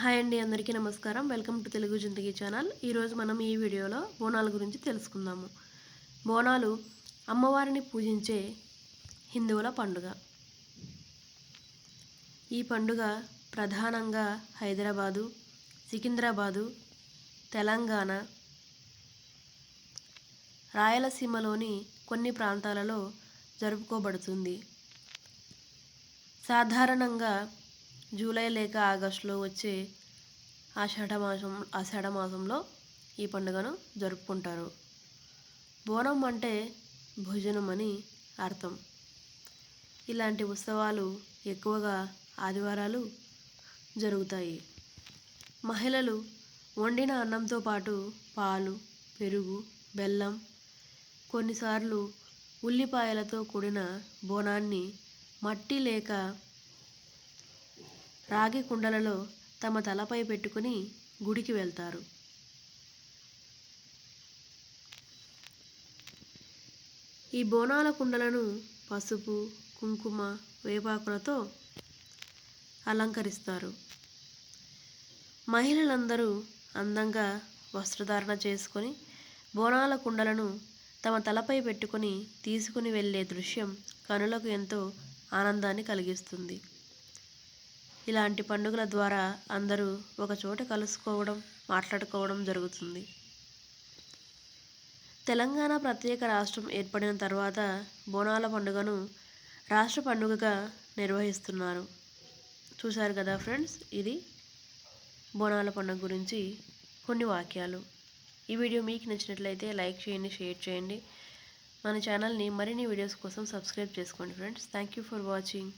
Hi అండి, అందరికీ నమస్కారం. Welcome to Telugu Zindagi channel. ఈరోజు మనం ఈ వీడియోలో బోనాల గురించి తెలుసుకుందాము. బోనాలు అమ్మవారిని పూజించే హిందువుల పండుగ. ఈ పండుగ ప్రధానంగా హైదరాబాదు, సికింద్రాబాదు, తెలంగాణ, రాయలసీమలోని కొన్ని ప్రాంతాలలో జరుపుకోబడుతుంది. సాధారణంగా జూలై లేక ఆగస్టులో వచ్చే ఆషాఢ మాసంలో ఈ పండుగను జరుపుకుంటారు. బోనం అంటే భోజనం అని అర్థం. ఇలాంటి ఉత్సవాలు ఎక్కువగా ఆదివారాలు జరుగుతాయి. మహిళలు వండిన అన్నంతో పాటు పాలు, పెరుగు, బెల్లం, కొన్నిసార్లు ఉల్లిపాయలతో కూడిన బోనాన్ని మట్టి లేక రాగి కుండలలో తమ తలపై పెట్టుకుని గుడికి వెళ్తారు. ఈ బోనాల కుండలను పసుపు, కుంకుమ, వేపాకులతో అలంకరిస్తారు. మహిళలందరూ అందంగా వస్త్రధారణ చేసుకొని బోనాల కుండలను తమ తలపై పెట్టుకుని తీసుకుని వెళ్ళే దృశ్యం కనులకు ఎంతో ఆనందాన్ని కలిగిస్తుంది. ఇలాంటి పండుగల ద్వారా అందరూ ఒకచోట కలుసుకోవడం, మాట్లాడుకోవడం జరుగుతుంది. తెలంగాణ ప్రత్యేక రాష్ట్రం ఏర్పడిన తర్వాత బోనాల పండుగను రాష్ట్ర పండుగగా నిర్వహిస్తున్నారు. చూశారు కదా ఫ్రెండ్స్, ఇది బోనాల పండుగ గురించి కొన్ని వాక్యాలు. ఈ వీడియో మీకు నచ్చినట్లయితే లైక్ చేయండి, షేర్ చేయండి. మన ఛానల్ని మరిన్ని వీడియోస్ కోసం సబ్స్క్రైబ్ చేసుకోండి friends. Thank you for watching.